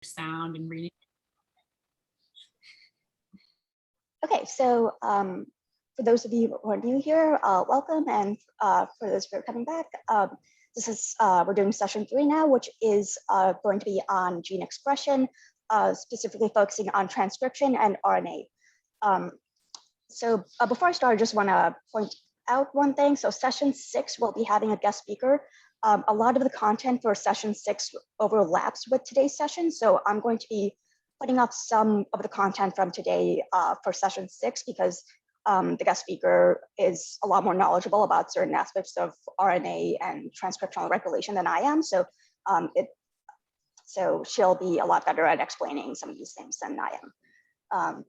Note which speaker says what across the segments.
Speaker 1: sound and reading.
Speaker 2: Okay, so for those of you who are new here, welcome, and for those who are coming back, this is we're doing session 3 now, which is going to be on gene expression, specifically focusing on transcription and RNA. So before I start, I just want to point out one thing. So session 6 will be having a guest speaker. A lot of the content for session 6 overlaps with today's session, so I'm going to be putting up some of the content from today for session 6 because the guest speaker is a lot more knowledgeable about certain aspects of RNA and transcriptional regulation than I am. So so she'll be a lot better at explaining some of these things than I am.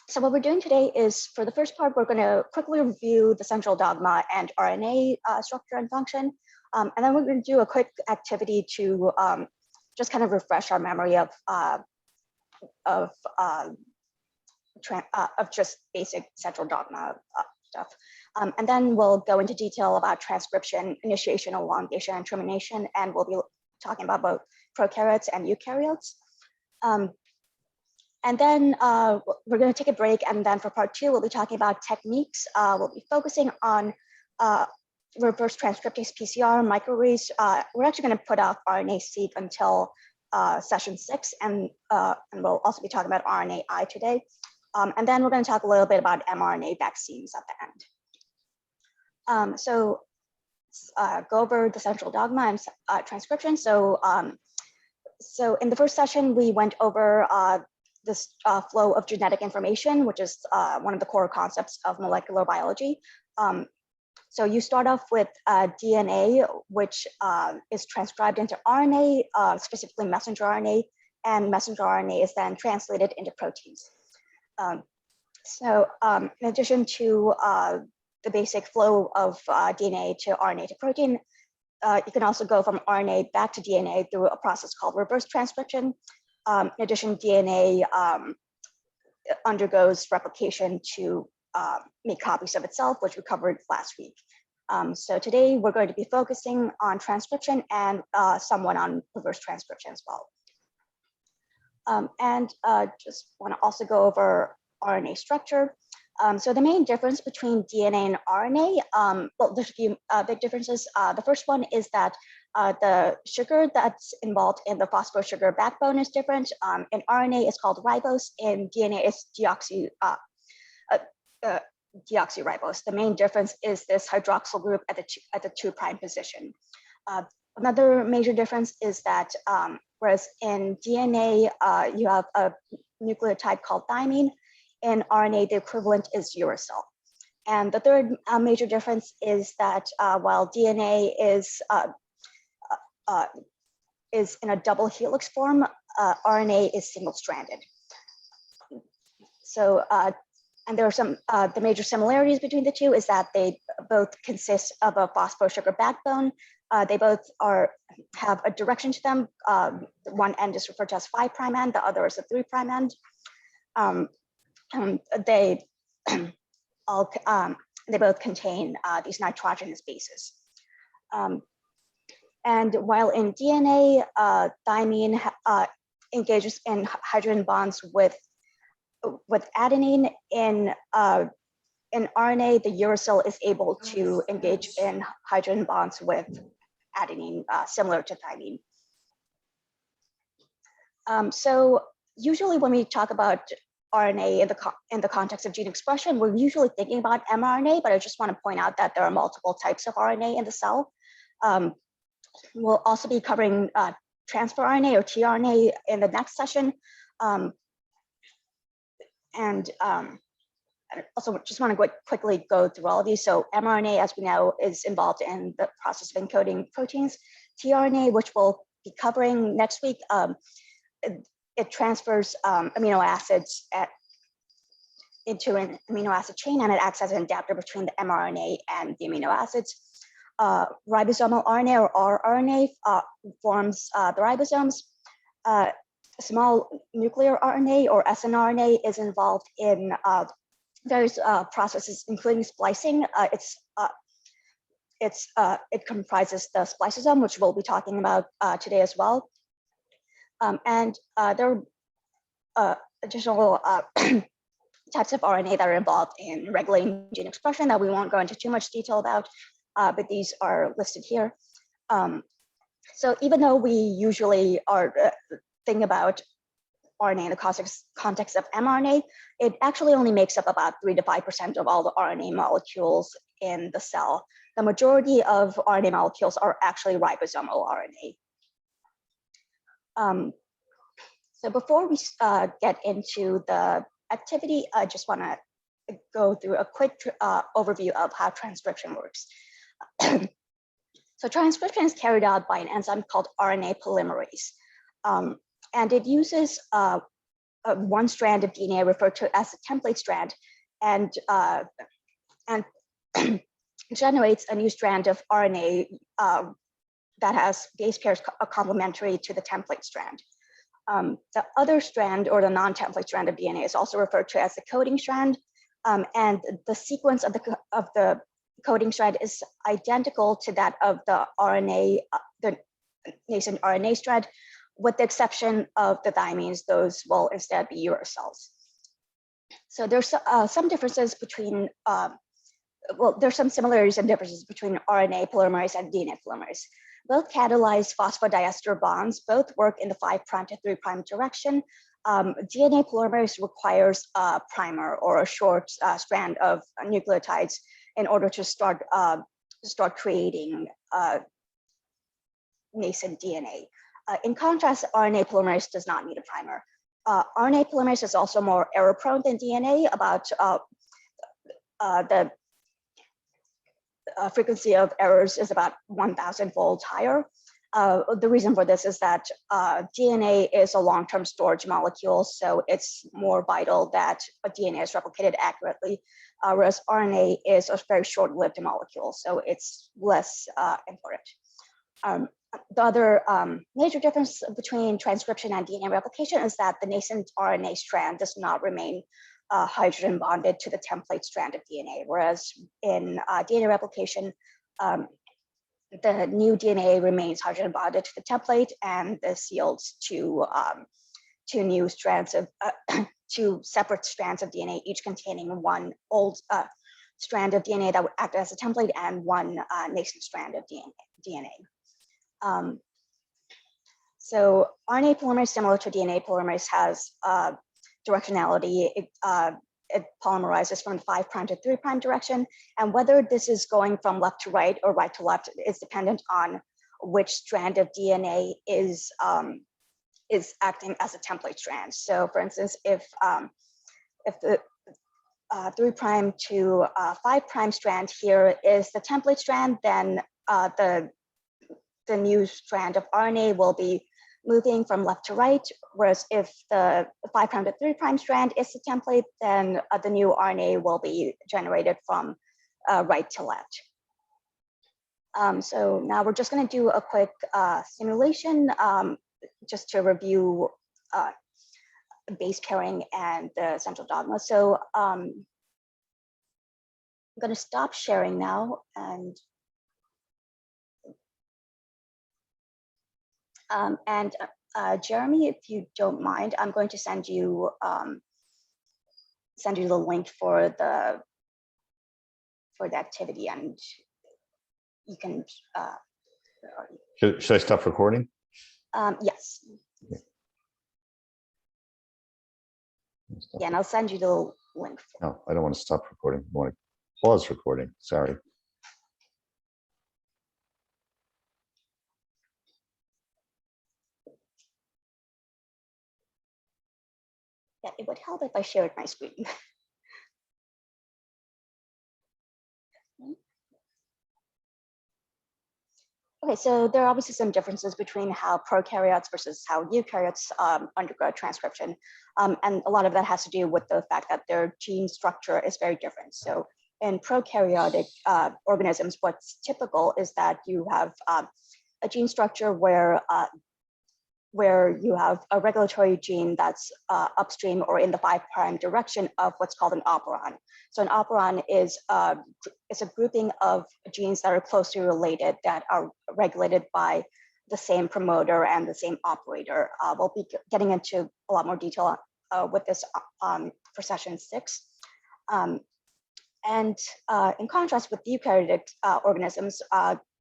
Speaker 2: So what we're doing today is, for the first part, we're going to quickly review the central dogma and RNA structure and function. And then we're going to do a quick activity to just kind of refresh our memory of just basic central dogma stuff. And then we'll go into detail about transcription, initiation, elongation, and termination, and we'll be talking about both prokaryotes and eukaryotes. And then we're going to take a break, and then for part 2, we'll be talking about techniques. We'll be focusing on reverse transcriptase PCR, microarrays. We're actually going to put off RNA-seq until session 6, and we'll also be talking about RNAi today. And then we're going to talk a little bit about mRNA vaccines at the end. So go over the central dogma and transcription. So in the first session, we went over this flow of genetic information, which is one of the core concepts of molecular biology. So you start off with DNA, which is transcribed into RNA, specifically messenger RNA, and messenger RNA is then translated into proteins. In addition to the basic flow of DNA to RNA to protein, you can also go from RNA back to DNA through a process called reverse transcription. In addition, DNA undergoes replication to make copies of itself, which we covered last week. So today we're going to be focusing on transcription and somewhat on reverse transcription as well. Just want to also go over RNA structure. So the main difference between DNA and RNA, well, there's a few big differences. The first one is that the sugar that's involved in the phosphorosugar backbone is different. In RNA, it's called ribose. In DNA, it's deoxyribose. The main difference is this hydroxyl group at the 2' position. Another major difference is that whereas in DNA, you have a nucleotide called thymine, in RNA, the equivalent is uracil. And the third major difference is that while DNA is in a double helix form, RNA is single-stranded. So, and there are some, the major similarities between the two is that they both consist of a phosphorosugar backbone. They both have a direction to them. One end is referred to as 5' end, the other is a 3' end. They both contain these nitrogenous bases. And while in DNA, thymine engages in hydrogen bonds with adenine, in RNA, the uracil is able to engage in hydrogen bonds with adenine, similar to thymine. So usually when we talk about RNA in the context of gene expression, we're usually thinking about mRNA, but I just want to point out that there are multiple types of RNA in the cell. We'll also be covering transfer RNA or tRNA in the next session. I also just want to quickly go through all of these. So mRNA, as we know, is involved in the process of encoding proteins. tRNA, which we'll be covering next week, it transfers amino acids into an amino acid chain, and it acts as an adapter between the mRNA and the amino acids. Ribosomal RNA or rRNA forms the ribosomes. Small nuclear RNA or snRNA is involved in various processes, including splicing. It comprises the spliceosome, which we'll be talking about today as well. And there are additional types of RNA that are involved in regulating gene expression that we won't go into too much detail about, but these are listed here. So even though we usually are thinking about RNA in the context of mRNA, it actually only makes up about 3 to 5% of all the RNA molecules in the cell. The majority of RNA molecules are actually ribosomal RNA. So before we get into the activity, I just want to go through a quick overview of how transcription works. So transcription is carried out by an enzyme called RNA polymerase. And it uses one strand of DNA referred to as the template strand and generates a new strand of RNA that has base pairs complementary to the template strand. The other strand, or the non-template strand of DNA, is also referred to as the coding strand. And the sequence of the coding strand is identical to that of the RNA, the nascent RNA strand, with the exception of the thymines. Those will instead be uracils. So there's some differences between, there's some similarities and differences between RNA polymerase and DNA polymerase. Both catalyze phosphodiester bonds, both work in the 5' to 3' direction. DNA polymerase requires a primer, or a short strand of nucleotides, in order to start creating nascent DNA. In contrast, RNA polymerase does not need a primer. RNA polymerase is also more error prone than DNA. About the frequency of errors is about 1,000-fold higher. The reason for this is that DNA is a long-term storage molecule, so it's more vital that a DNA is replicated accurately, whereas RNA is a very short-lived molecule, so it's less important. The other major difference between transcription and DNA replication is that the nascent RNA strand does not remain hydrogen bonded to the template strand of DNA, whereas in DNA replication, the new DNA remains hydrogen bonded to the template, and this yields two new strands of two separate strands of DNA, each containing one old strand of DNA that would act as a template and one nascent strand of DNA. So RNA polymerase, similar to DNA polymerase, has directionality. It polymerizes from the 5' to 3' direction, and whether this is going from left to right or right to left is dependent on which strand of DNA is acting as a template strand. So, for instance, if the 3' to 5' strand here is the template strand, then the new strand of RNA will be moving from left to right, whereas if the 5' to 3' strand is the template, then the new RNA will be generated from right to left. So now we're just going to do a quick simulation just to review base pairing and the central dogma. So I'm going to stop sharing now, and Jeremy, if you don't mind, I'm going to send you the link for the activity, and you can.
Speaker 1: Should I stop recording?
Speaker 2: Yes. Yeah, and I'll send you the link.
Speaker 1: No, I don't want to stop recording. I want to pause recording. Sorry.
Speaker 2: Yeah, it would help if I shared my screen. Okay, so there are obviously some differences between how prokaryotes versus how eukaryotes undergo transcription. And a lot of that has to do with the fact that their gene structure is very different. So in prokaryotic organisms, what's typical is that you have a gene structure where you have a regulatory gene that's upstream or in the 5' direction of what's called an operon. So an operon is a grouping of genes that are closely related that are regulated by the same promoter and the same operator. We'll be getting into a lot more detail with this for session 6. And in contrast with eukaryotic organisms,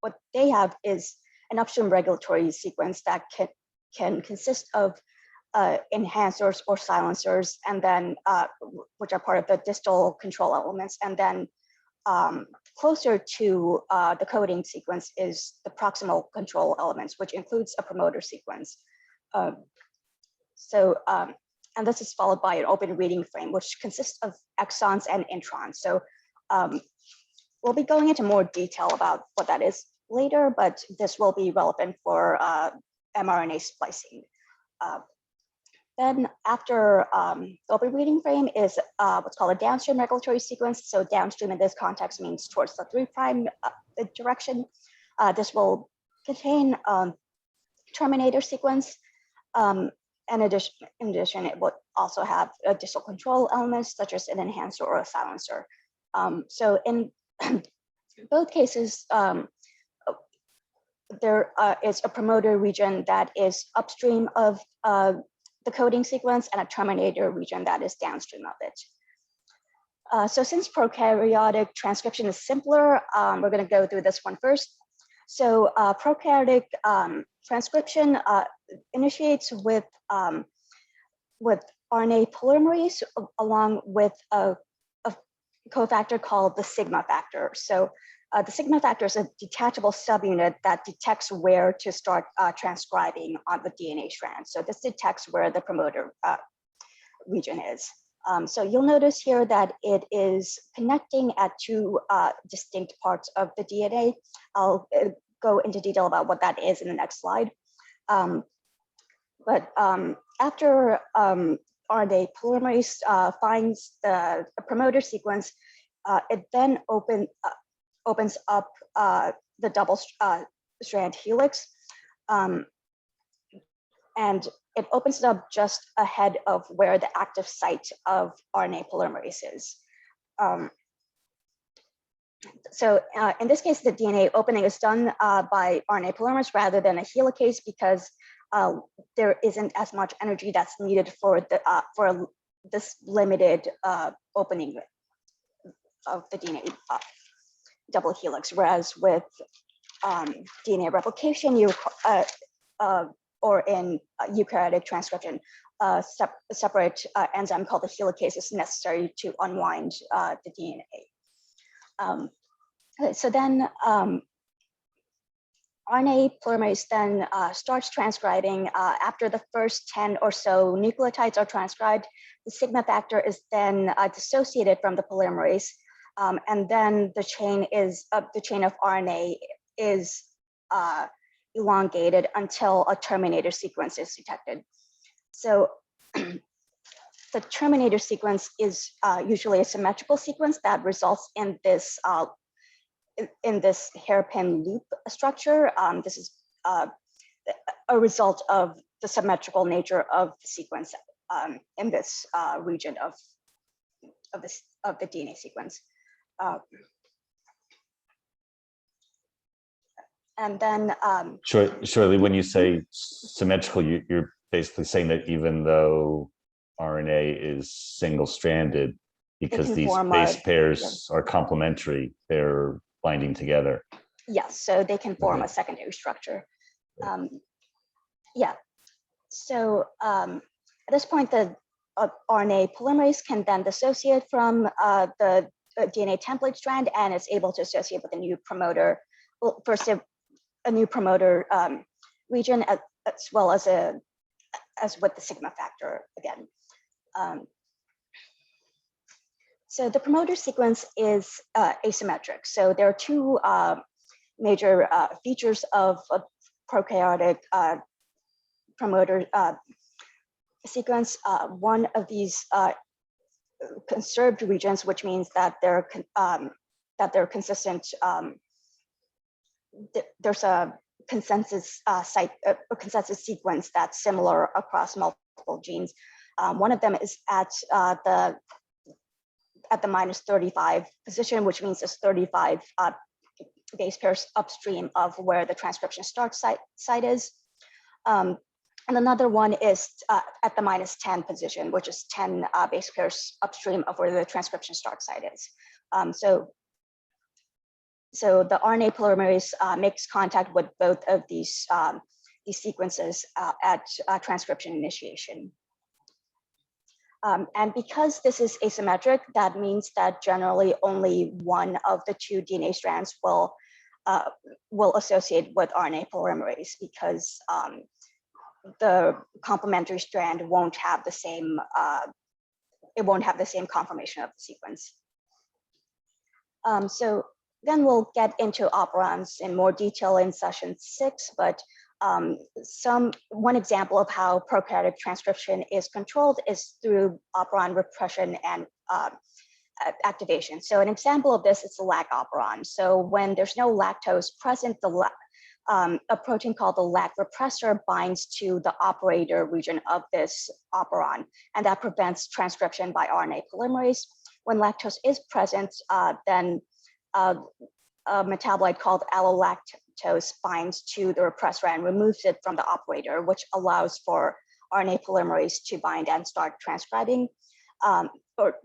Speaker 2: what they have is an upstream regulatory sequence that can consist of enhancers or silencers, and then which are part of the distal control elements, and then closer to the coding sequence is the proximal control elements, which includes a promoter sequence. And this is followed by an open reading frame, which consists of exons and introns. So we'll be going into more detail about what that is later, but this will be relevant for mRNA splicing. Then after the open reading frame is what's called a downstream regulatory sequence. So downstream in this context means towards the 3' direction. This will contain terminator sequence. In addition, it will also have distal control elements such as an enhancer or a silencer. So in both cases, there is a promoter region that is upstream of the coding sequence and a terminator region that is downstream of it. So since prokaryotic transcription is simpler, we're going to go through this one first. So prokaryotic transcription initiates with RNA polymerase along with a cofactor called the sigma factor. So the sigma factor is a detachable subunit that detects where to start transcribing on the DNA strand. So this detects where the promoter region is. So you'll notice here that it is connecting at 2 distinct parts of the DNA. I'll go into detail about what that is in the next slide. But after RNA polymerase finds the promoter sequence, it then opens up the double strand helix, and it opens it up just ahead of where the active site of RNA polymerase is. So in this case, the DNA opening is done by RNA polymerase rather than a helicase because there isn't as much energy that's needed for this limited opening of the DNA double helix, whereas with DNA replication, or in eukaryotic transcription, a separate enzyme called the helicase is necessary to unwind the DNA. So then RNA polymerase then starts transcribing. After the first 10 or so nucleotides are transcribed, the sigma factor is then dissociated from the polymerase. And then the chain of RNA is elongated until a terminator sequence is detected. So the terminator sequence is usually a symmetrical sequence that results in this hairpin loop structure. This is a result of the symmetrical nature of the sequence in this region of the DNA sequence. And then
Speaker 1: Shirley, when you say symmetrical, you're basically saying that even though RNA is single-stranded, because these base pairs are complementary, they're binding together.
Speaker 2: Yes, so they can form a secondary structure. Yeah, so at this point, the RNA polymerase can then dissociate from the DNA template strand and is able to associate with a new promoter, well, first a new promoter region as well as with the sigma factor again. So the promoter sequence is asymmetric. So there are 2 major features of a prokaryotic promoter sequence. One of these conserved regions, which means that they're consistent. There's a consensus site, a consensus sequence that's similar across multiple genes. One of them is at the -35 position, which means there's 35 base pairs upstream of where the transcription start site is. And another one is at the -10 position, which is 10 base pairs upstream of where the transcription start site is. So the RNA polymerase makes contact with both of these sequences at transcription initiation. And because this is asymmetric, that means that generally only one of the two DNA strands will associate with RNA polymerase, because the complementary strand won't have the same conformation of the sequence. So then we'll get into operons in more detail in session 6, but one example of how prokaryotic transcription is controlled is through operon repression and activation. So an example of this is the lac operon. So when there's no lactose present, a protein called the lac repressor binds to the operator region of this operon, and that prevents transcription by RNA polymerase. When lactose is present, then a metabolite called allolactose binds to the repressor and removes it from the operator, which allows for RNA polymerase to bind and start transcribing, or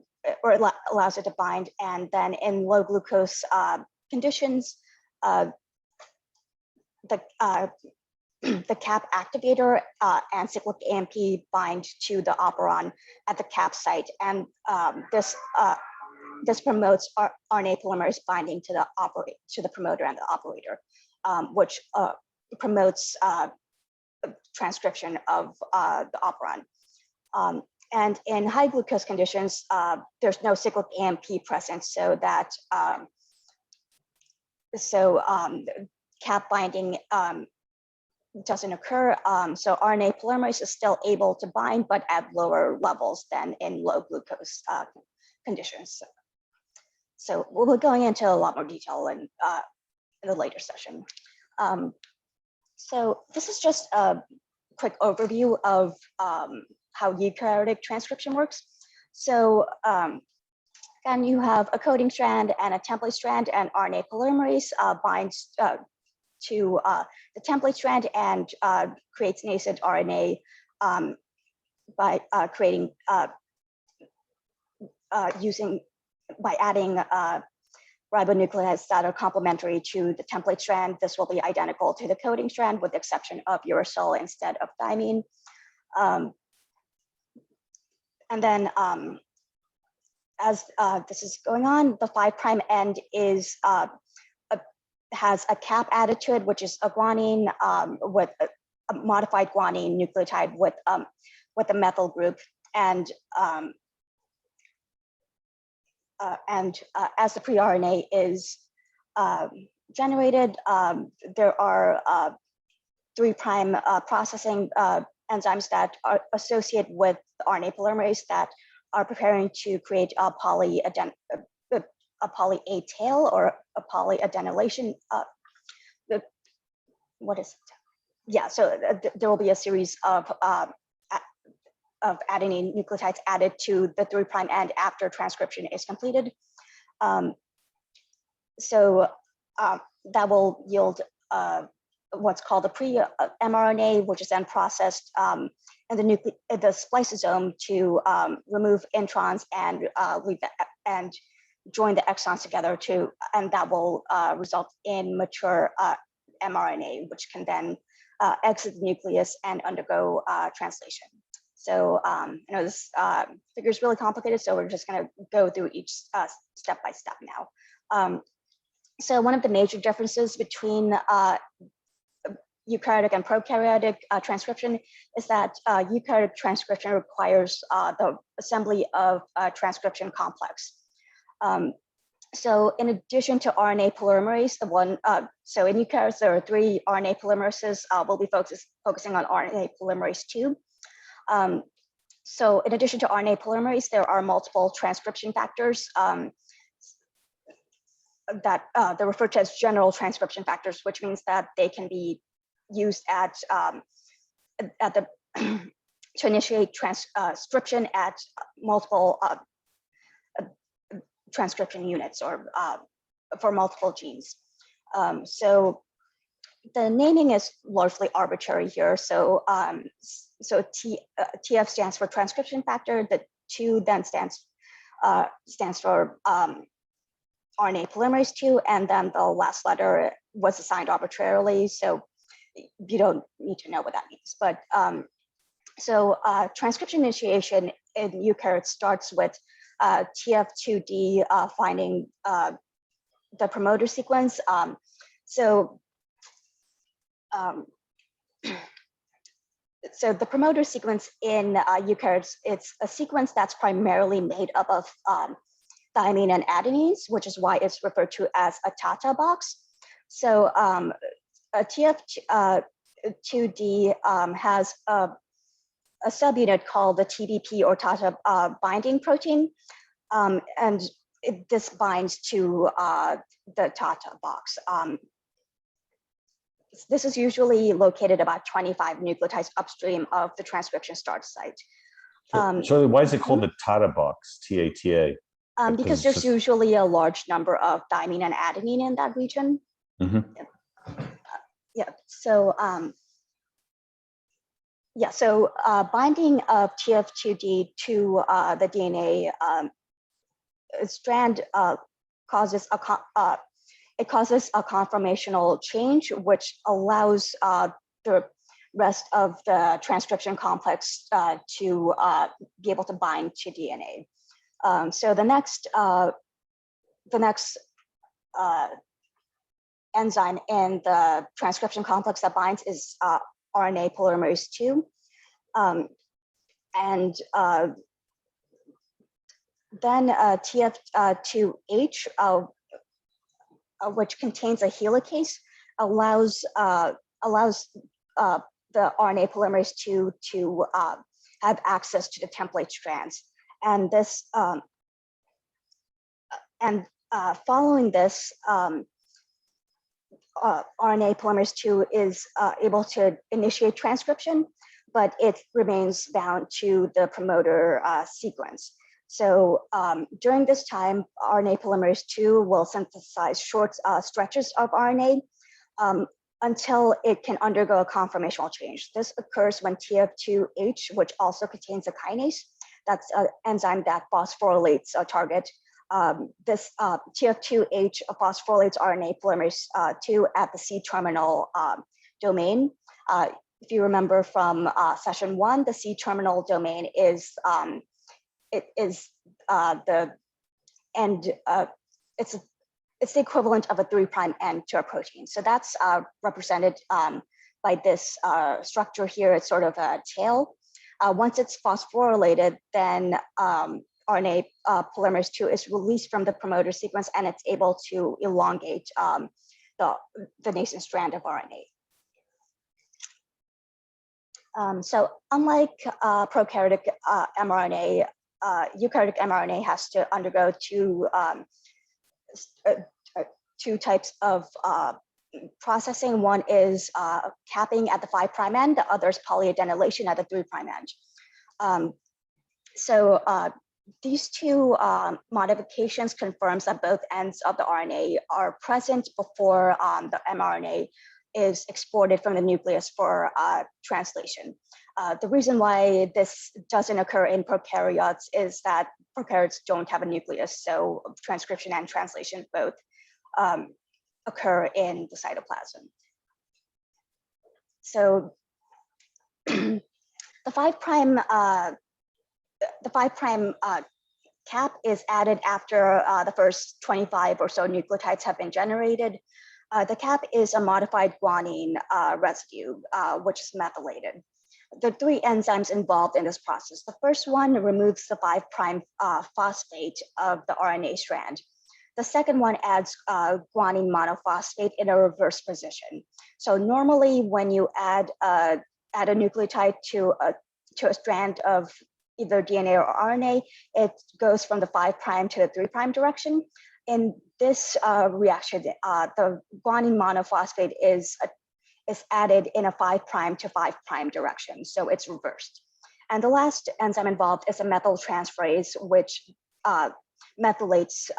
Speaker 2: allows it to bind. And then in low glucose conditions, the cap activator and cyclic AMP bind to the operon at the cap site, and this promotes RNA polymerase binding to the promoter and the operator, which promotes transcription of the operon. And in high glucose conditions, there's no cyclic AMP present, so that cap binding doesn't occur. So RNA polymerase is still able to bind, but at lower levels than in low glucose conditions. So we'll be going into a lot more detail in the later session. So this is just a quick overview of how eukaryotic transcription works. So and you have a coding strand and a template strand, and RNA polymerase binds to the template strand and creates nascent RNA by creating by adding ribonucleotides that are complementary to the template strand. This will be identical to the coding strand with the exception of uracil instead of thymine. And then as this is going on, the 5' end is has a cap added to it, which is a guanine with a modified guanine nucleotide with a methyl group. And as the pre-RNA is generated, there are 3' processing enzymes that are associated with the RNA polymerase that are preparing to create a poly-A tail or a polyadenylation. What is it? Yeah, so there will be a series of adenine nucleotides added to the 3' end after transcription is completed. So that will yield what's called a pre-mRNA, which is then processed in the spliceosome to remove introns and and join the exons together and that will result in mature mRNA, which can then exit the nucleus and undergo translation. So I know this figure is really complicated, so we're just going to go through each step by step now. So one of the major differences between eukaryotic and prokaryotic transcription is that eukaryotic transcription requires the assembly of a transcription complex. So in addition to RNA polymerase, so in eukaryotes, there are 3 RNA polymerases. We'll be focusing on RNA polymerase 2. So in addition to RNA polymerase, there are multiple transcription factors that they're referred to as general transcription factors, which means that they can be used to initiate transcription at multiple transcription units or for multiple genes. So the naming is largely arbitrary here. So TF stands for transcription factor. The 2 then stands for RNA polymerase 2, and then the last letter was assigned arbitrarily. So you don't need to know what that means. But transcription initiation in eukaryotes starts with TF2D finding the promoter sequence. So the promoter sequence in eukaryotes, it's a sequence that's primarily made up of thymine and adenines, which is why it's referred to as a Tata box. So a TF2D has a subunit called the TBP or Tata binding protein, and this binds to the Tata box. This is usually located about 25 nucleotides upstream of the transcription start site.
Speaker 1: Shirley, why is it called the Tata box, TATA?
Speaker 2: Because there's usually a large number of thymine and adenine in that region. So binding of TF2D to the DNA strand causes a conformational change, which allows the rest of the transcription complex to be able to bind to DNA. So the next enzyme in the transcription complex that binds is RNA polymerase 2. Then TF2H, which contains a helicase, allows the RNA polymerase 2 to have access to the template strands. And this following this, RNA polymerase 2 is able to initiate transcription, but it remains bound to the promoter sequence. So during this time, RNA polymerase 2 will synthesize short stretches of RNA until it can undergo a conformational change. This occurs when TF2H, which also contains a kinase, that's an enzyme that phosphorylates a target. This TF2H phosphorylates RNA polymerase 2 at the C-terminal domain. If you remember from session 1, the C-terminal domain is it's the equivalent of a 3' end to a protein. So that's represented by this structure here. It's sort of a tail. Once it's phosphorylated, then RNA polymerase 2 is released from the promoter sequence, and it's able to elongate the nascent strand of RNA. So unlike prokaryotic mRNA, eukaryotic mRNA has to undergo two types of processing. One is capping at the 5' end, the other is polyadenylation at the 3' end. These two modifications confirms that both ends of the RNA are present before the mRNA is exported from the nucleus for translation. The reason why this doesn't occur in prokaryotes is that prokaryotes don't have a nucleus, so transcription and translation both occur in the cytoplasm. So the 5' cap is added after the first 25 or so nucleotides have been generated. The cap is a modified guanine residue, which is methylated. There are 3 enzymes involved in this process. The first one removes the 5' phosphate of the RNA strand. The second one adds guanine monophosphate in a reverse position. So normally when you add a nucleotide to a strand of either DNA or RNA, it goes from the 5' to the 3' direction. In this reaction, the guanine monophosphate is added in a 5' to 5' direction, so it's reversed. And the last enzyme involved is a methyltransferase, which methylates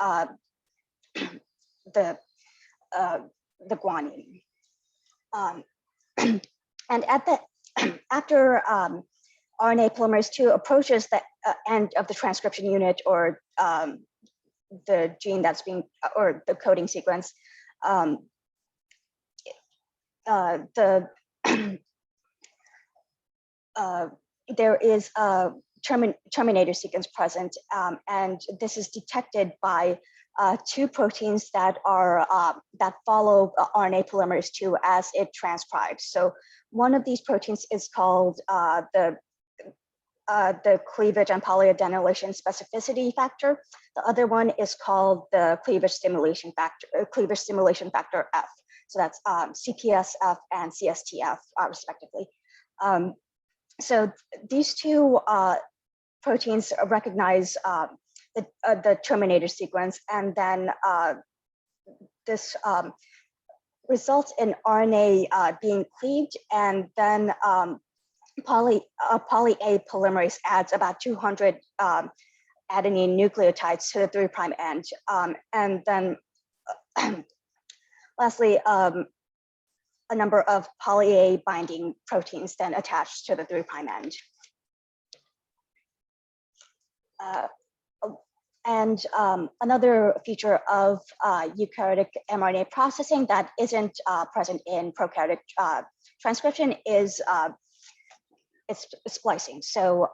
Speaker 2: the the guanine. And at the after RNA polymerase II approaches the end of the transcription unit, or the gene that's being, or the coding sequence, there is a terminator sequence present, and this is detected by two proteins that are that follow RNA polymerase II as it transcribes. So one of these proteins is called the cleavage and polyadenylation specificity factor. The other one is called the cleavage stimulation factor F. So that's CPSF and CSTF respectively. So these two proteins recognize the terminator sequence, and then this results in RNA being cleaved, and then poly-A polymerase adds about 200 adenine nucleotides to the 3' end, and then lastly, a number of poly-A binding proteins then attached to the 3' end. Another feature of eukaryotic mRNA processing that isn't present in prokaryotic transcription is it's splicing. So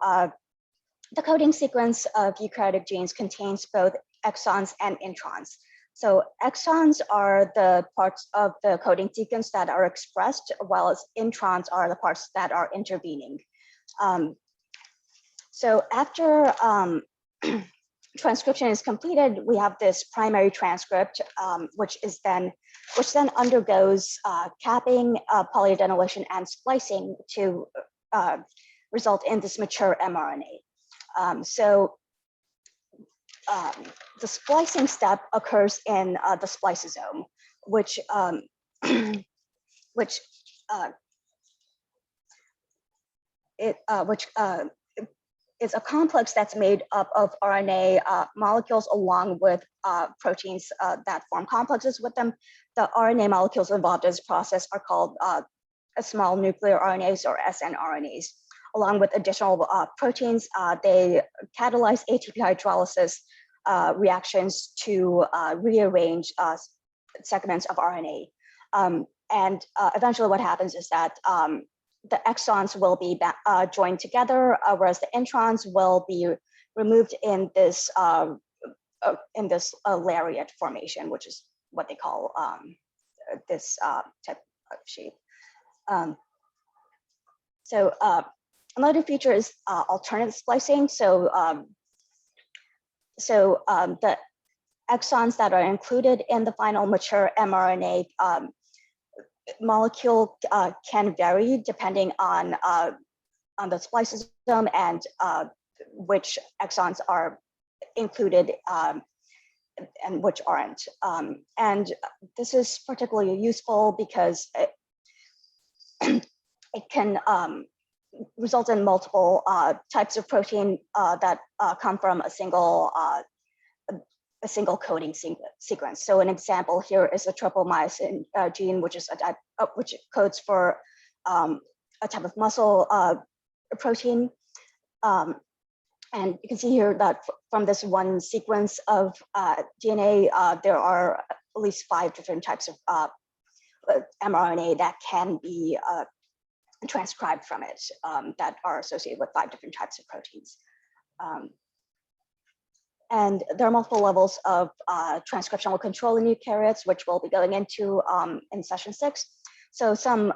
Speaker 2: the coding sequence of eukaryotic genes contains both exons and introns. So exons are the parts of the coding sequence that are expressed, while as introns are the parts that are intervening. So after transcription is completed, we have this primary transcript, which then undergoes capping, polyadenylation, and splicing to result in this mature mRNA. The splicing step occurs in the spliceosome, which is a complex that's made up of RNA molecules along with proteins that form complexes with them. The RNA molecules involved in this process are called small nuclear RNAs, or snRNAs. Along with additional proteins, they catalyze ATP hydrolysis reactions to rearrange segments of RNA. And eventually what happens is that the exons will be joined together, whereas the introns will be removed in this lariat formation, which is what they call this type of shape. Another feature is alternative splicing. So the exons that are included in the final mature mRNA molecule can vary depending on the spliceosome and which exons are included and which aren't. And this is particularly useful because it can result in multiple types of protein that come from a single coding sequence. So an example here is a tropomyosin gene, which is a type which codes for a type of muscle protein. And you can see here that from this one sequence of DNA, there are at least 5 different types of mRNA that can be transcribed from it that are associated with 5 different types of proteins. And there are multiple levels of transcriptional control in eukaryotes, which we'll be going into in session 6. So some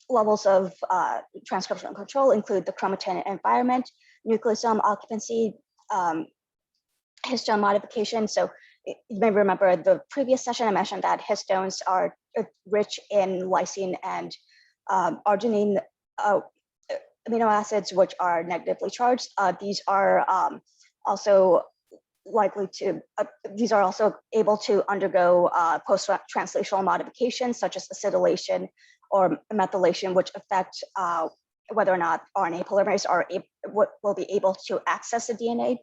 Speaker 2: levels of transcriptional control include the chromatin environment, nucleosome occupancy, histone modification. So you may remember the previous session I mentioned that histones are rich in lysine and arginine amino acids, which are negatively charged. These are also likely to, these are also able to undergo post-translational modifications such as acetylation or methylation, which affect whether or not RNA polymerase will be able to access the DNA.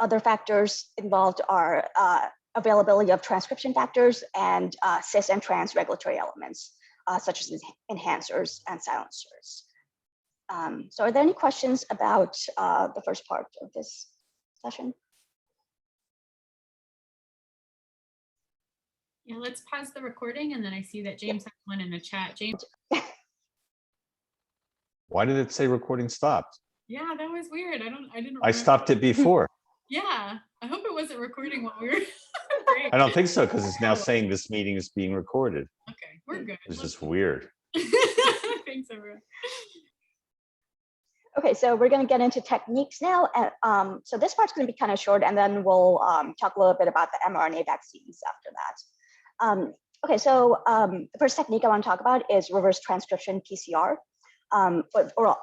Speaker 2: Other factors involved are availability of transcription factors and cis and trans regulatory elements, such as enhancers and silencers. So are there any questions about the first part of this session?
Speaker 3: Yeah, let's pause the recording, and then I see that James has one in the chat. James.
Speaker 1: Why did it say recording stopped?
Speaker 3: Yeah, that was weird. I didn't.
Speaker 1: I stopped it before.
Speaker 3: Yeah, I hope it wasn't recording while we were.
Speaker 1: I don't think so, because it's now saying this meeting is being recorded.
Speaker 3: Okay, we're good.
Speaker 1: It's just weird.
Speaker 3: Thanks, everyone.
Speaker 2: Okay, so we're going to get into techniques now. And so this part's going to be kind of short, and then we'll talk a little bit about the mRNA vaccines after that. Okay, so the first technique I want to talk about is reverse transcription PCR. Or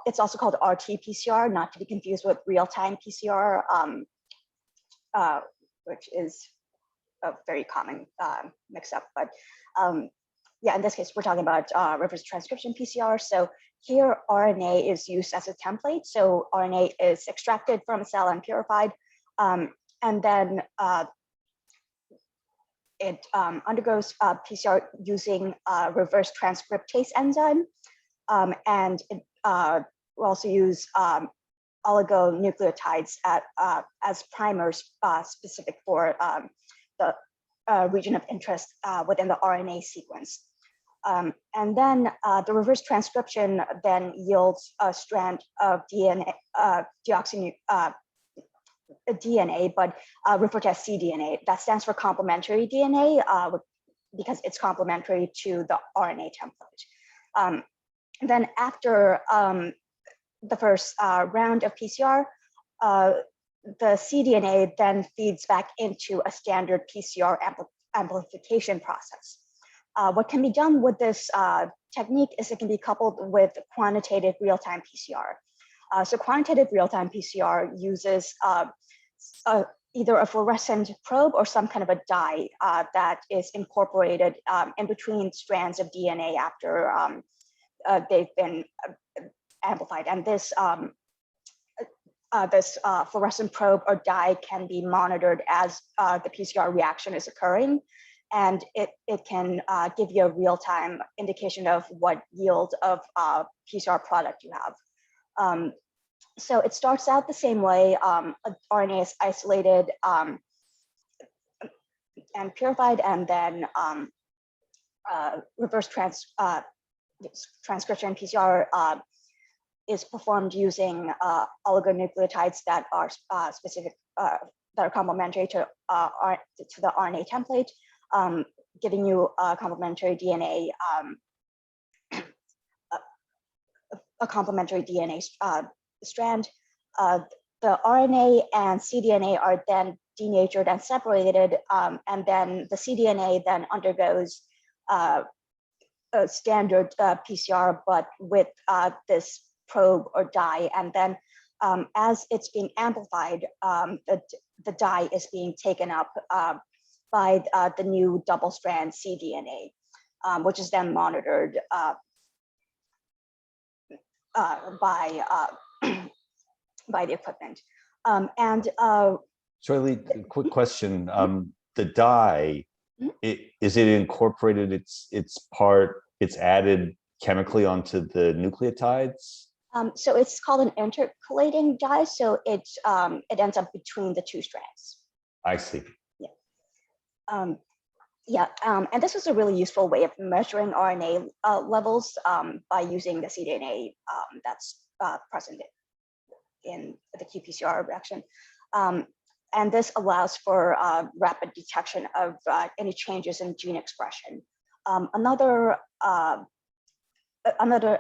Speaker 2: it's also called RT-PCR, not to be confused with real-time PCR, which is a very common mix-up. But yeah, in this case, we're talking about reverse transcription PCR. So here, RNA is used as a template. So RNA is extracted from a cell and purified, and then it undergoes PCR using reverse transcriptase enzyme. And we'll also use oligonucleotides as primers specific for the region of interest within the RNA sequence. And then the reverse transcription then yields a strand of DNA, DNA, but referred to as cDNA. That stands for complementary DNA because it's complementary to the RNA template. Then after the first round of PCR, the cDNA then feeds back into a standard PCR amplification process. What can be done with this technique is it can be coupled with quantitative real-time PCR. So quantitative real-time PCR uses either a fluorescent probe or some kind of a dye that is incorporated in between strands of DNA after they've been amplified. And this fluorescent probe or dye can be monitored as the PCR reaction is occurring. And it can give you a real-time indication of what yield of PCR product you have. So it starts out the same way. RNA is isolated and purified, and then reverse transcription PCR is performed using oligonucleotides that are specific, that are complementary to the RNA template, giving you a complementary DNA, strand. The RNA and cDNA are then denatured and separated, and then the cDNA then undergoes a standard PCR, but with this probe or dye. And then as it's being amplified, the dye is being taken up by the new double-strand cDNA, which is then monitored by the equipment.
Speaker 1: Shirley, quick question. The dye, is it incorporated, it's added chemically onto the nucleotides?
Speaker 2: So it's called an intercalating dye. So it ends up between the two strands.
Speaker 1: I see.
Speaker 2: Yeah. And this is a really useful way of measuring RNA levels by using the cDNA that's present in the qPCR reaction. And this allows for rapid detection of any changes in gene expression. Another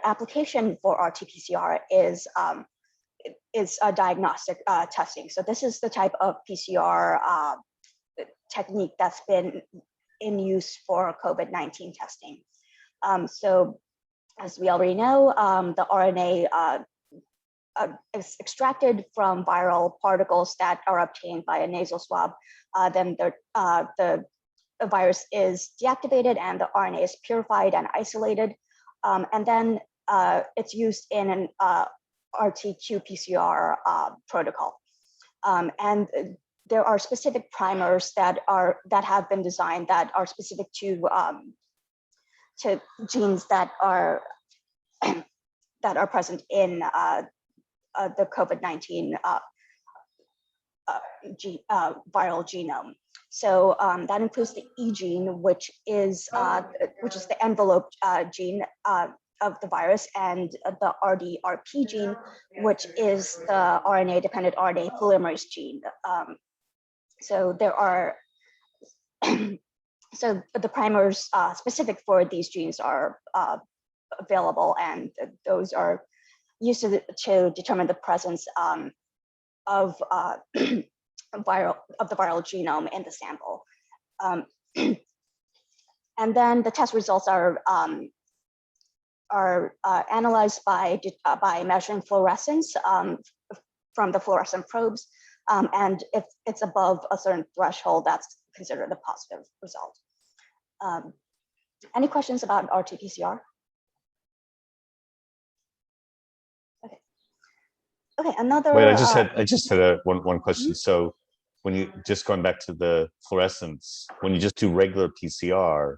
Speaker 2: application for RT-PCR is diagnostic testing. So this is the type of PCR technique that's been in use for COVID-19 testing. So as we already know, the RNA is extracted from viral particles that are obtained by a nasal swab. Then the virus is deactivated and the RNA is purified and isolated. And then it's used in an RT-qPCR protocol. And there are specific primers that have been designed that are specific to genes that are present in the COVID-19 viral genome. So that includes the E gene, which is the envelope gene of the virus, and the RDRP gene, which is the RNA-dependent RNA polymerase gene. So there are so the primers specific for these genes are available, and those are used to determine the presence of the viral genome in the sample. And then the test results are analyzed by measuring fluorescence from the fluorescent probes, and if it's above a certain threshold, that's considered a positive result. Any questions about RT-PCR? Okay, another.
Speaker 1: Wait, I just had one question. So when you just going back to the fluorescence, when you just do regular PCR,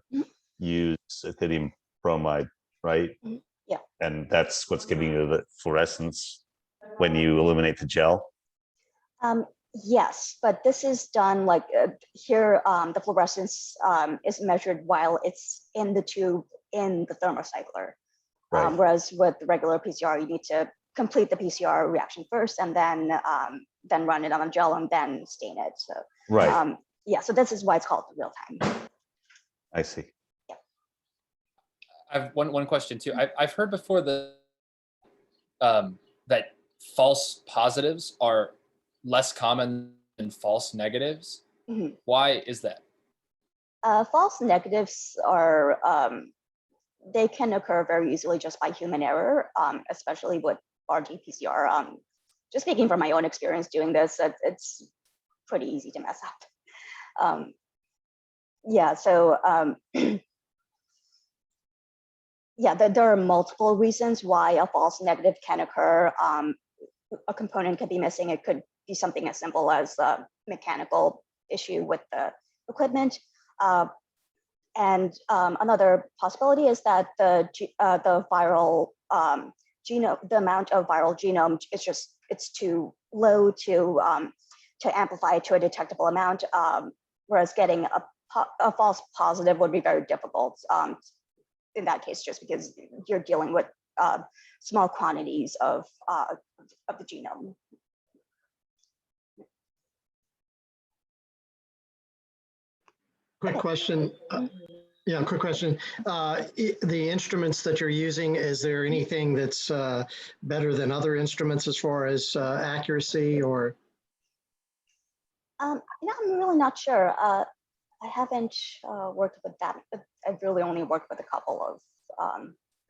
Speaker 1: use ethidium bromide, right?
Speaker 2: Yeah.
Speaker 1: And that's what's giving you the fluorescence when you illuminate the gel?
Speaker 2: Yes, but this is done like here, the fluorescence is measured while it's in the tube in the thermocycler. Right. Whereas with regular PCR, you need to complete the PCR reaction first, and then run it on a gel and then stain it. So right. Yeah, so this is why it's called real time.
Speaker 1: I see.
Speaker 2: Yeah.
Speaker 4: I have one question too. I've heard before that false positives are less common than false negatives. Mm-hmm. Why is that?
Speaker 2: False negatives are they can occur very easily just by human error, especially with RT-PCR. Just speaking from my own experience doing this, it's pretty easy to mess up. Yeah, so yeah, there are multiple reasons why a false negative can occur. A component could be missing. It could be something as simple as a mechanical issue with the equipment. And another possibility is that the viral genome, the amount of viral genome is it's too low to amplify to a detectable amount, whereas getting a false positive would be very difficult in that case, just because you're dealing with small quantities of the genome.
Speaker 5: Quick question. Yeah, quick question. The instruments that you're using, is there anything that's better than other instruments as far as accuracy or?
Speaker 2: I'm really not sure. I haven't worked with that. I've really only worked with a couple of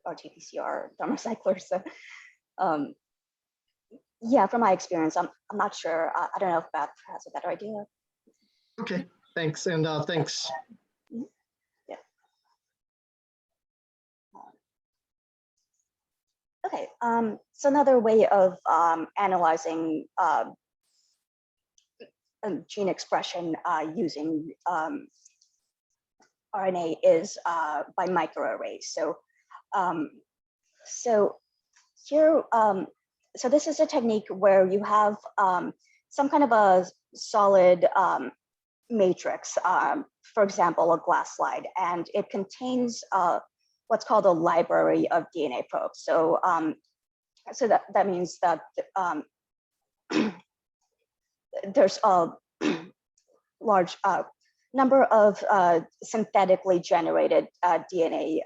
Speaker 2: RT-PCR thermocyclers. So, yeah, from my experience, I'm not sure. I don't know if Beth has a better idea.
Speaker 5: Okay, thanks, and thanks.
Speaker 2: Yeah. Okay, so another way of analyzing gene expression using RNA is by microarrays. So, so here, so this is a technique where you have some kind of a solid matrix, for example, a glass slide, and it contains what's called a library of DNA probes. So, so that means that there's a large number of synthetically generated DNA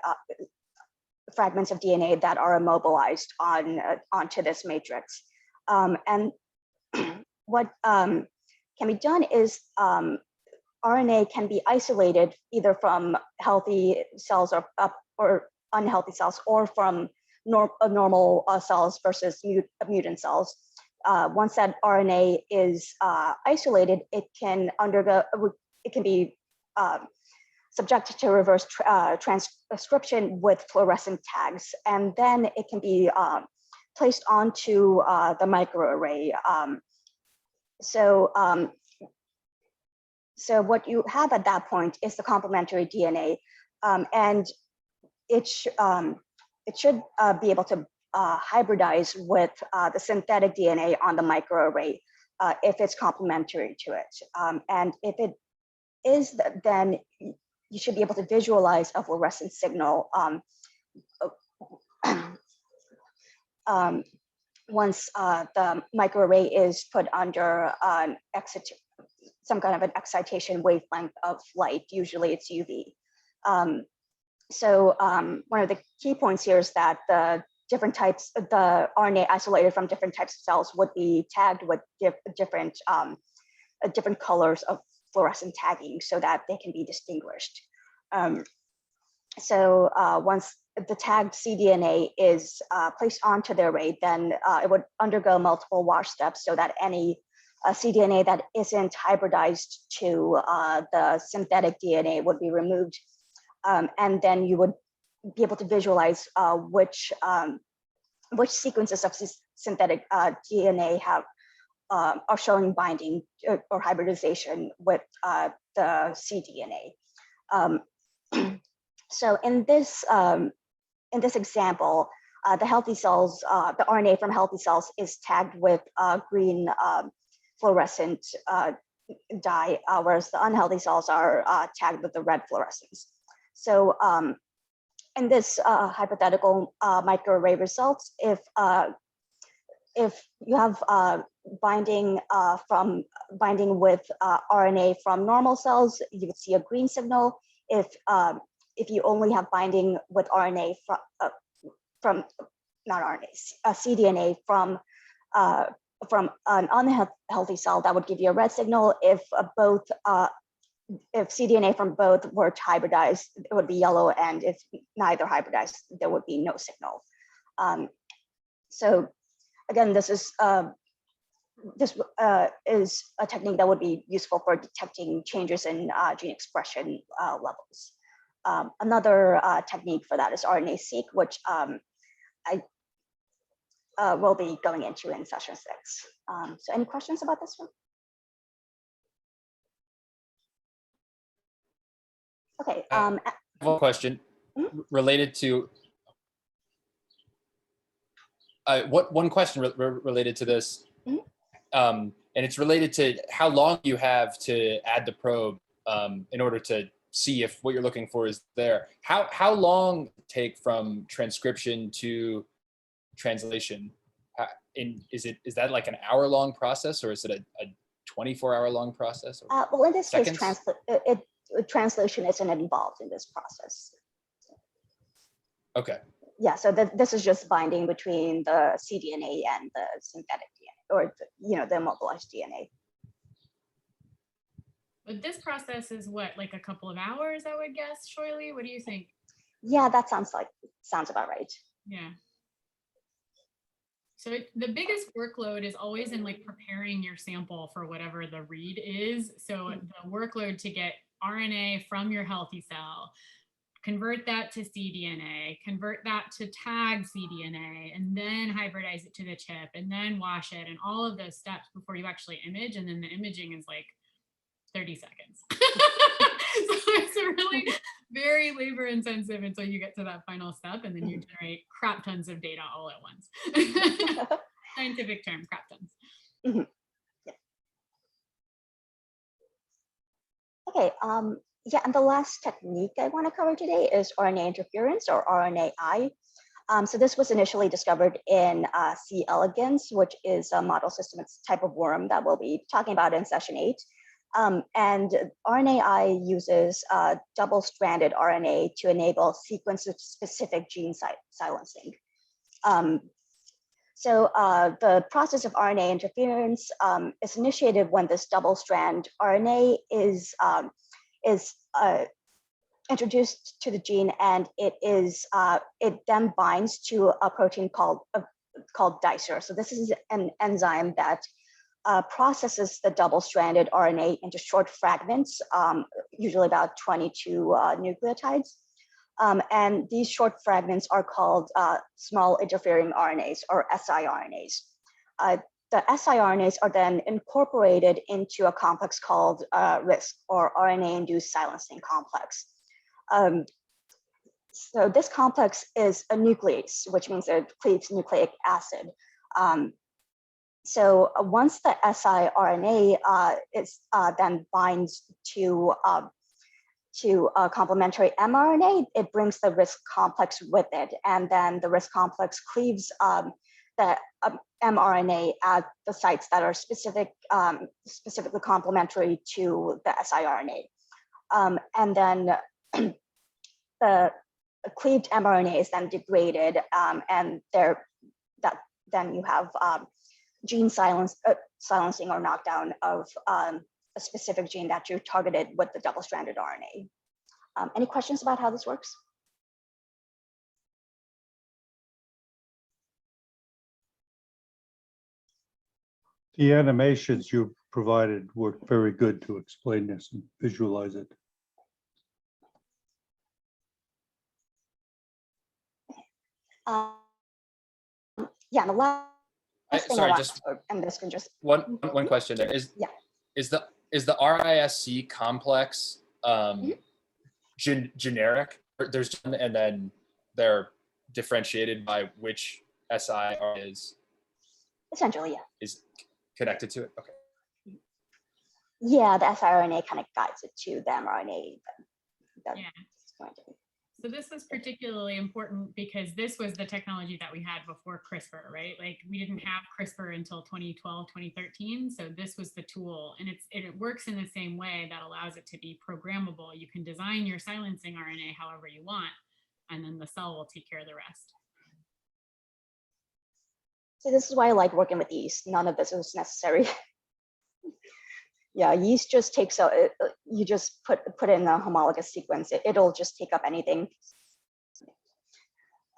Speaker 2: fragments of DNA that are immobilized onto this matrix. And what can be done is RNA can be isolated either from healthy cells or unhealthy cells, or from normal cells versus mutant cells. Once that RNA is isolated, it can be subjected to reverse transcription with fluorescent tags, and then it can be placed onto the microarray. So So what you have at that point is the complementary DNA, and it should be able to hybridize with the synthetic DNA on the microarray if it's complementary to it. And if it is, then you should be able to visualize a fluorescent signal once the microarray is put under some kind of an excitation wavelength of light. Usually it's UV. So one of the key points here is that the different types, the RNA isolated from different types of cells would be tagged with different colors of fluorescent tagging so that they can be distinguished. So once the tagged cDNA is placed onto the array, then it would undergo multiple wash steps so that any cDNA that isn't hybridized to the synthetic DNA would be removed. And then you would be able to visualize which sequences of synthetic DNA are showing binding or hybridization with the cDNA. So in this example, the healthy cells, the RNA from healthy cells is tagged with green fluorescent dye, whereas the unhealthy cells are tagged with the red fluorescence. So in this hypothetical microarray results, if you have binding with RNA from normal cells, you would see a green signal. If you only have binding with RNA from not RNA, cDNA from an unhealthy cell, that would give you a red signal. If cDNA from both were hybridized, it would be yellow, and if neither hybridized, there would be no signal. So again, this is a technique that would be useful for detecting changes in gene expression levels. Another technique for that is RNA-seq, which I will be going into in session 6. So any questions about this one? Okay.
Speaker 4: One question related to one question related to this, and it's related to how long you have to add the probe in order to see if what you're looking for is there. How long take from transcription to translation? Is that like an hour-long process, or is it a 24-hour-long process?
Speaker 2: Well, in this
Speaker 4: seconds?
Speaker 2: case, translation isn't involved in this process.
Speaker 4: Okay.
Speaker 2: Yeah, so this is just binding between the cDNA and the synthetic DNA, or the immobilized DNA.
Speaker 3: But this process is what, like a couple of hours, I would guess, Shoily? What do you think?
Speaker 2: Yeah, that sounds about right.
Speaker 3: Yeah. So the biggest workload is always in like preparing your sample for whatever the read is. So the workload to get RNA from your healthy cell, convert that to cDNA, convert that to tag cDNA, and then hybridize it to the chip, and then wash it, and all of those steps before you actually image. And then the imaging is like 30 seconds. So it's really very labor intensive until you get to that final step, and then you generate crap tons of data all at once. Scientific term, crap tons.
Speaker 2: Yeah. Okay, yeah, and the last technique I want to cover today is RNA interference, or RNAi. So this was initially discovered in C. elegans, which is a model system. It's a type of worm that we'll be talking about in session 8. And RNAi uses double-stranded RNA to enable sequence-specific gene silencing. So the process of RNA interference is initiated when this double-strand RNA is introduced to the gene, and it then binds to a protein called dicer. So this is an enzyme that processes the double-stranded RNA into short fragments, usually about 22 nucleotides. And these short fragments are called small interfering RNAs, or siRNAs. the siRNAs are then incorporated into a complex called RISC, or RNA-induced silencing complex. So this complex is a nuclease, which means it cleaves nucleic acid. So once the siRNA then binds to a complementary mRNA, it brings the RISC complex with it, and then the RISC complex cleaves the mRNA at the sites that are specifically complementary to the siRNA. And then the cleaved mRNA is then degraded, and then you have gene silencing or knockdown of a specific gene that you targeted with the double-stranded RNA. Any questions about how this works?
Speaker 6: The animations you provided were very good to explain this and visualize it.
Speaker 2: Yeah, the last thing
Speaker 4: sorry,
Speaker 2: and this can just
Speaker 4: one question there is,
Speaker 2: yeah.
Speaker 4: Is the RISC complex generic? There's and then they're differentiated by which siRNA is
Speaker 2: Essentially, yeah.
Speaker 4: Is connected to it. Okay.
Speaker 2: Yeah, the siRNA kind of guides it to the mRNA.
Speaker 3: Yeah. So this was particularly important because this was the technology that we had before CRISPR, right? Like we didn't have CRISPR until 2012, 2013. So this was the tool, and it works in the same way that allows it to be programmable. You can design your silencing RNA however you want, and then the cell will take care of the rest.
Speaker 2: So this is why I like working with yeast. None of this is necessary. Yeah, yeast just takes you just put in a homologous sequence. It'll just take up anything.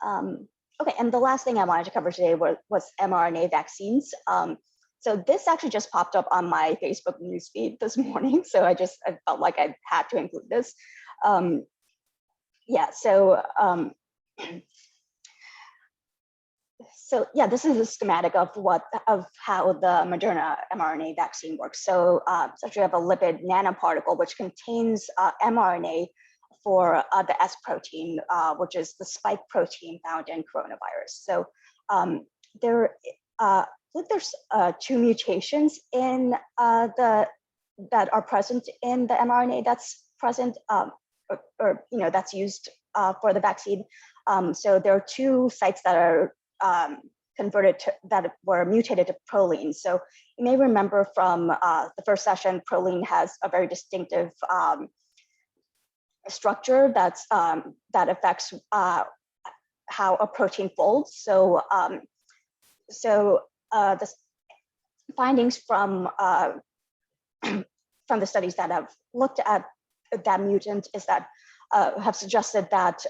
Speaker 2: Okay, and the last thing I wanted to cover today was mRNA vaccines. So this actually just popped up on my Facebook newsfeed this morning. So I felt like I had to include this. Yeah, so yeah, this is a schematic of how the Moderna mRNA vaccine works. So essentially, you have a lipid nanoparticle which contains mRNA for the S protein, which is the spike protein found in coronavirus. So there's two mutations in that are present in the mRNA that's present, or that's used for the vaccine. So there are two sites that are that were mutated to proline. So you may remember from the first session, proline has a very distinctive structure that affects how a protein folds. So the findings from the studies that have looked at that mutant is that have suggested that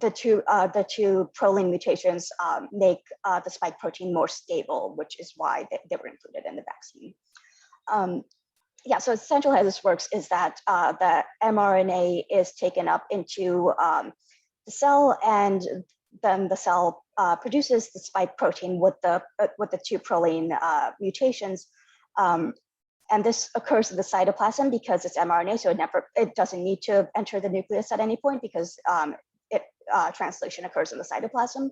Speaker 2: the two proline mutations make the spike protein more stable, which is why they were included in the vaccine. Yeah, so essentially how this works is that the mRNA is taken up into the cell, and then the cell produces the spike protein with the two proline mutations. And this occurs in the cytoplasm because it's mRNA, so it doesn't need to enter the nucleus at any point because translation occurs in the cytoplasm,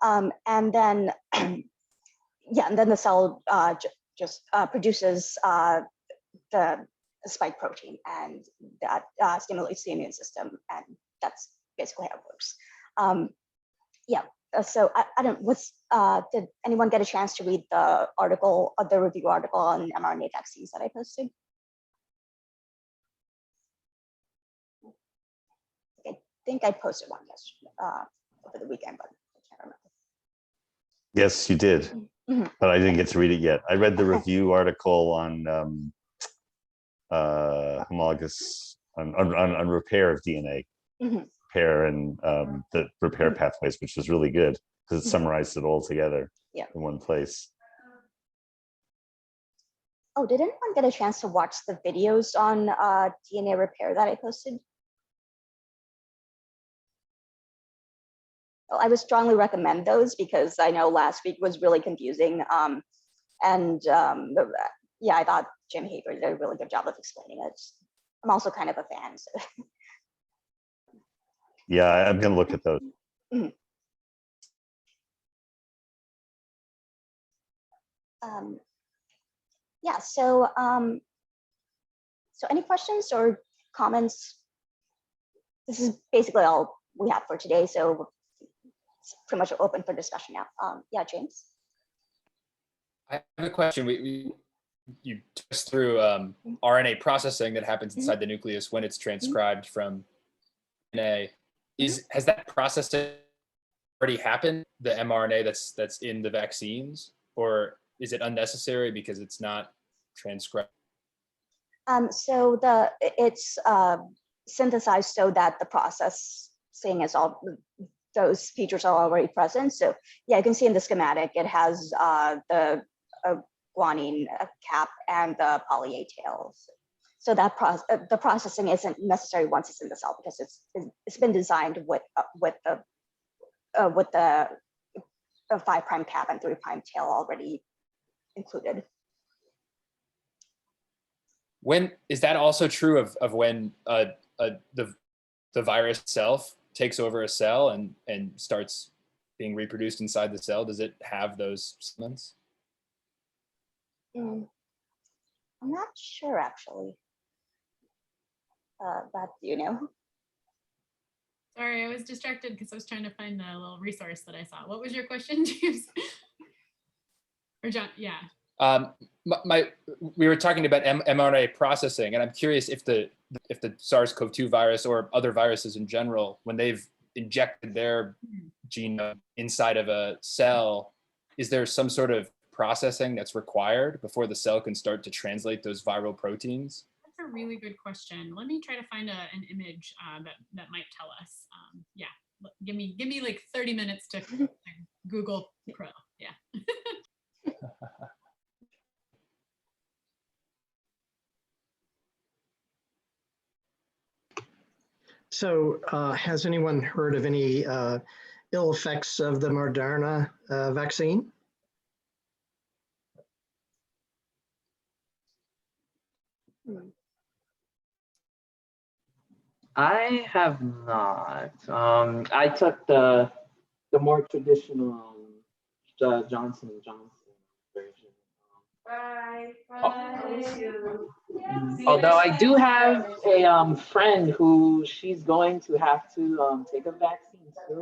Speaker 2: and then the cell just produces the spike protein, and that stimulates the immune system, and that's basically how it works. Yeah. So I don't. Did anyone get a chance to read the article, the review article on mRNA vaccines that I posted? I think I posted one yesterday, over the weekend, but I can't remember.
Speaker 1: Yes, you did, but I didn't get to read it yet. I read the review article on homologous on repair of DNA, repair and the repair pathways, which was really good because it summarized it all together in one place.
Speaker 2: Oh, did anyone get a chance to watch the videos on DNA repair that I posted? Well, I would strongly recommend those because I know last week was really confusing. And yeah, I thought Jim Haber did a really good job of explaining it. I'm also kind of a fan. So.
Speaker 1: Yeah, I'm going to look at those.
Speaker 2: Mhm. Yeah, so any questions or comments? This is basically all we have for today, so it's pretty much open for discussion now. Yeah, James.
Speaker 4: I have a question. You took us through RNA processing that happens inside the nucleus when it's transcribed from RNA. Has that processing already happened? The mRNA that's in the vaccines, or is it unnecessary because it's not transcribed?
Speaker 2: So it's synthesized so that the processing is all, those features are already present. So yeah, you can see in the schematic, it has the guanine cap and the poly-A tails. So that the processing isn't necessary once it's in the cell because it's been designed with the 5' cap and 3' tail already included.
Speaker 4: When is that also true of when the virus itself takes over a cell and starts being reproduced inside the cell? Does it have those segments?
Speaker 2: I'm not sure actually. But do you know?
Speaker 3: Sorry, I was distracted because I was trying to find the little resource that I saw. What was your question, James? Or John? Yeah.
Speaker 4: We were talking about mRNA processing, and I'm curious if the SARS-CoV-2 virus or other viruses in general, when they've injected their genome inside of a cell, is there some sort of processing that's required before the cell can start to translate those viral proteins?
Speaker 3: That's a really good question. Let me try to find an image that might tell us. Yeah, give me like 30 minutes to Google Pro. Yeah.
Speaker 5: So has anyone heard of any ill effects of the Moderna vaccine?
Speaker 7: I have not. I took the more traditional Johnson & Johnson version. Although I do have a friend who she's going to have to take a vaccine soon.